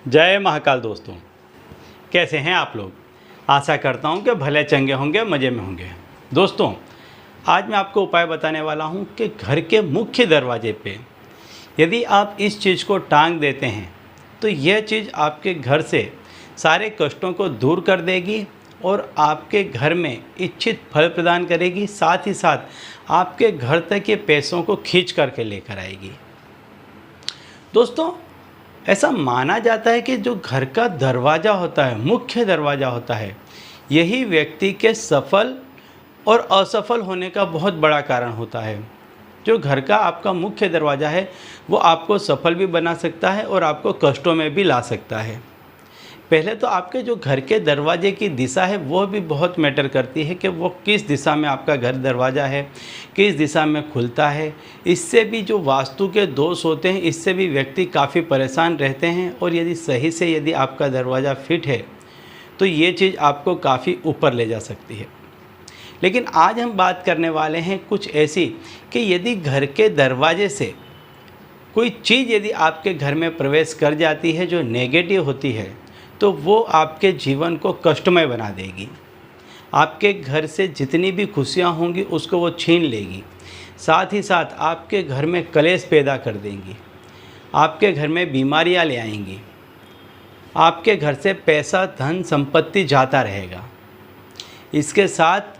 जय महाकाल दोस्तों, कैसे हैं आप लोग। आशा करता हूं कि भले चंगे होंगे, मज़े में होंगे। दोस्तों, आज मैं आपको उपाय बताने वाला हूं कि घर के मुख्य दरवाजे पे यदि आप इस चीज़ को टांग देते हैं तो यह चीज़ आपके घर से सारे कष्टों को दूर कर देगी और आपके घर में इच्छित फल प्रदान करेगी। साथ ही साथ आपके घर तक के पैसों को खींच करके लेकर आएगी। दोस्तों, ऐसा माना जाता है कि जो घर का दरवाज़ा होता है, मुख्य दरवाज़ा होता है, यही व्यक्ति के सफल और असफल होने का बहुत बड़ा कारण होता है। जो घर का आपका मुख्य दरवाज़ा है वो आपको सफल भी बना सकता है और आपको कष्टों में भी ला सकता है। पहले तो आपके जो घर के दरवाजे की दिशा है वो भी बहुत मैटर करती है कि वो किस दिशा में आपका घर दरवाज़ा है, किस दिशा में खुलता है। इससे भी जो वास्तु के दोष होते हैं, इससे भी व्यक्ति काफ़ी परेशान रहते हैं। और यदि सही से यदि आपका दरवाज़ा फिट है तो ये चीज़ आपको काफ़ी ऊपर ले जा सकती है। लेकिन आज हम बात करने वाले हैं कुछ ऐसी कि यदि घर के दरवाजे से कोई चीज़ यदि आपके घर में प्रवेश कर जाती है जो नेगेटिव होती है तो वो आपके जीवन को कष्टमय बना देगी। आपके घर से जितनी भी खुशियाँ होंगी उसको वो छीन लेगी। साथ ही साथ आपके घर में कलेश पैदा कर देंगी, आपके घर में बीमारियाँ ले आएंगी, आपके घर से पैसा धन संपत्ति जाता रहेगा। इसके साथ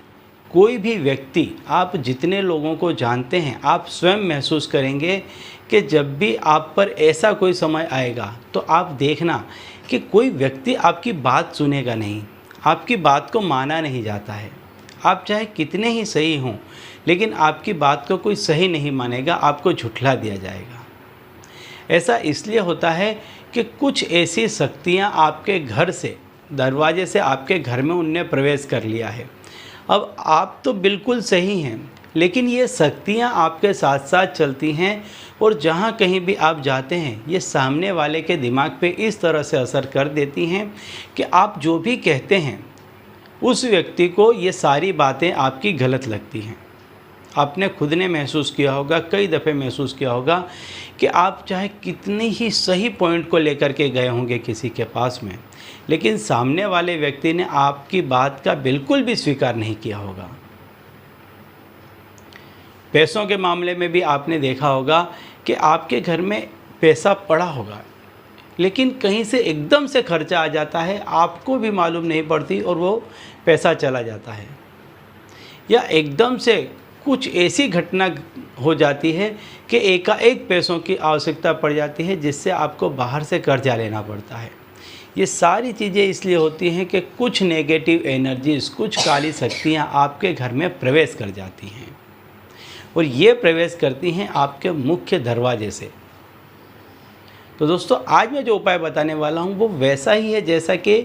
कोई भी व्यक्ति, आप जितने लोगों को जानते हैं, आप स्वयं महसूस करेंगे कि जब भी आप पर ऐसा कोई समय आएगा तो आप देखना कि कोई व्यक्ति आपकी बात सुनेगा नहीं, आपकी बात को माना नहीं जाता है। आप चाहे कितने ही सही हों लेकिन आपकी बात को कोई सही नहीं मानेगा, आपको झुठला दिया जाएगा। ऐसा इसलिए होता है कि कुछ ऐसी शक्तियाँ आपके घर से, दरवाजे से आपके घर में उनने प्रवेश कर लिया है। अब आप तो बिल्कुल सही हैं लेकिन ये शक्तियाँ आपके साथ साथ चलती हैं और जहाँ कहीं भी आप जाते हैं ये सामने वाले के दिमाग पे इस तरह से असर कर देती हैं कि आप जो भी कहते हैं उस व्यक्ति को ये सारी बातें आपकी गलत लगती हैं। आपने खुद ने महसूस किया होगा, कई दफ़े महसूस किया होगा कि आप चाहे कितनी ही सही पॉइंट को लेकर के गए होंगे किसी के पास में, लेकिन सामने वाले व्यक्ति ने आपकी बात का बिल्कुल भी स्वीकार नहीं किया होगा। पैसों के मामले में भी आपने देखा होगा कि आपके घर में पैसा पड़ा होगा लेकिन कहीं से एकदम से खर्चा आ जाता है, आपको भी मालूम नहीं पड़ती और वो पैसा चला जाता है। या एकदम से कुछ ऐसी घटना हो जाती है कि एकाएक पैसों की आवश्यकता पड़ जाती है जिससे आपको बाहर से कर्जा लेना पड़ता है। ये सारी चीज़ें इसलिए होती हैं कि कुछ नेगेटिव एनर्जीज़, कुछ काली शक्तियाँ आपके घर में प्रवेश कर जाती हैं और ये प्रवेश करती हैं आपके मुख्य दरवाजे से। तो दोस्तों, आज मैं जो उपाय बताने वाला हूँ वो वैसा ही है जैसा कि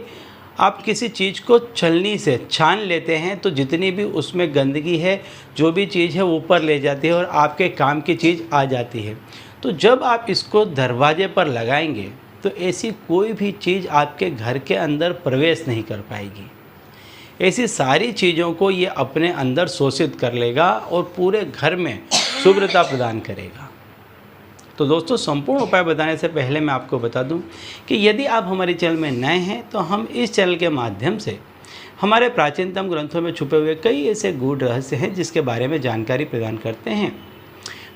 आप किसी चीज़ को छलनी से छान लेते हैं तो जितनी भी उसमें गंदगी है, जो भी चीज़ है वो ऊपर ले जाती है और आपके काम की चीज़ आ जाती है। तो जब आप इसको दरवाजे पर लगाएंगे तो ऐसी कोई भी चीज़ आपके घर के अंदर प्रवेश नहीं कर पाएगी। ऐसी सारी चीज़ों को ये अपने अंदर शोषित कर लेगा और पूरे घर में शुभ्रता प्रदान करेगा। तो दोस्तों, संपूर्ण उपाय बताने से पहले मैं आपको बता दूं कि यदि आप हमारे चैनल में नए हैं तो हम इस चैनल के माध्यम से हमारे प्राचीनतम ग्रंथों में छुपे हुए कई ऐसे गूढ़ रहस्य हैं जिसके बारे में जानकारी प्रदान करते हैं।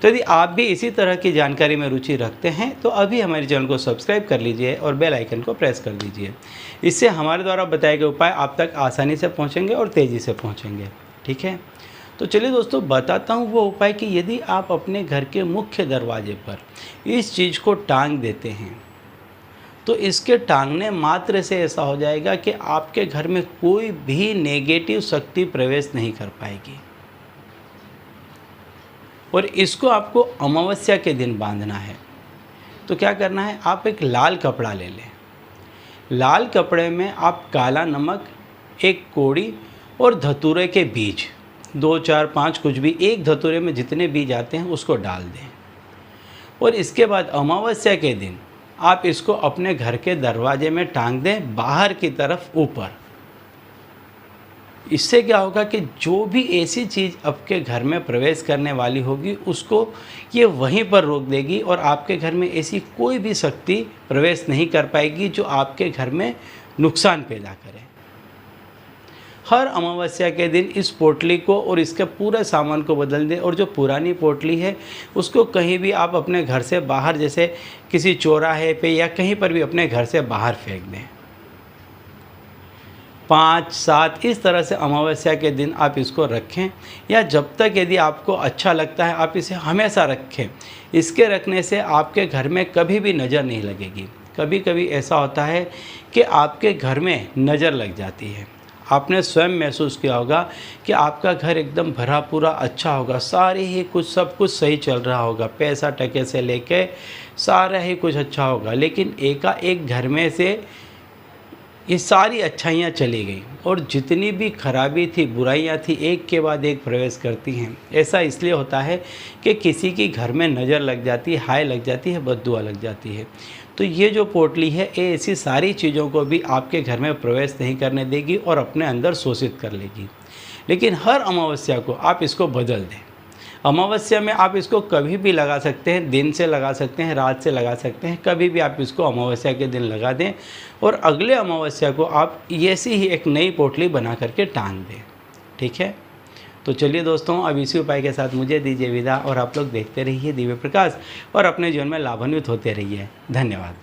तो यदि आप भी इसी तरह की जानकारी में रुचि रखते हैं तो अभी हमारे चैनल को सब्सक्राइब कर लीजिए और बेल आइकन को प्रेस कर दीजिए। इससे हमारे द्वारा बताए गए उपाय आप तक आसानी से पहुंचेंगे और तेज़ी से पहुंचेंगे। ठीक है, तो चलिए दोस्तों, बताता हूं वो उपाय कि यदि आप अपने घर के मुख्य दरवाजे पर इस चीज़ को टांग देते हैं तो इसके टांगने मात्र से ऐसा हो जाएगा कि आपके घर में कोई भी नेगेटिव शक्ति प्रवेश नहीं कर पाएगी। और इसको आपको अमावस्या के दिन बांधना है। तो क्या करना है, आप एक लाल कपड़ा ले लें। लाल कपड़े में आप काला नमक, एक कोड़ी और धतूरे के बीज, 2 4 5 कुछ भी, एक धतूरे में जितने बीज आते हैं उसको डाल दें। और इसके बाद अमावस्या के दिन आप इसको अपने घर के दरवाजे में टांग दें, बाहर की तरफ ऊपर। इससे क्या होगा कि जो भी ऐसी चीज़ आपके घर में प्रवेश करने वाली होगी उसको ये वहीं पर रोक देगी और आपके घर में ऐसी कोई भी शक्ति प्रवेश नहीं कर पाएगी जो आपके घर में नुकसान पैदा करे। हर अमावस्या के दिन इस पोटली को और इसके पूरे सामान को बदल दें और जो पुरानी पोटली है उसको कहीं भी आप अपने घर से बाहर, जैसे किसी चौराहे पे या कहीं पर भी अपने घर से बाहर फेंक दें। 5-7 इस तरह से अमावस्या के दिन आप इसको रखें, या जब तक यदि आपको अच्छा लगता है आप इसे हमेशा रखें। इसके रखने से आपके घर में कभी भी नज़र नहीं लगेगी। कभी कभी ऐसा होता है कि आपके घर में नज़र लग जाती है। आपने स्वयं महसूस किया होगा कि आपका घर एकदम भरा पूरा अच्छा होगा, सारे ही कुछ सब कुछ सही चल रहा होगा, पैसा टके से लेके सारा ही कुछ अच्छा होगा, लेकिन एकाएक घर में से ये सारी अच्छाइयाँ चली गई और जितनी भी खराबी थी, बुराइयाँ थी, एक के बाद एक प्रवेश करती हैं। ऐसा इसलिए होता है कि किसी की घर में नज़र लग जाती है, हाय लग जाती है, बद्दुआ लग जाती है। तो ये जो पोटली है ये ऐसी सारी चीज़ों को भी आपके घर में प्रवेश नहीं करने देगी और अपने अंदर शोषित कर लेगी। लेकिन हर अमावस्या को आप इसको बदल दें। अमावस्या में आप इसको कभी भी लगा सकते हैं, दिन से लगा सकते हैं, रात से लगा सकते हैं, कभी भी आप इसको अमावस्या के दिन लगा दें और अगले अमावस्या को आप ऐसी ही एक नई पोटली बना करके टांग दें। ठीक है, तो चलिए दोस्तों, अब इसी उपाय के साथ मुझे दीजिए विदा और आप लोग देखते रहिए दिव्य प्रकाश और अपने जीवन में लाभान्वित होते रहिए। धन्यवाद।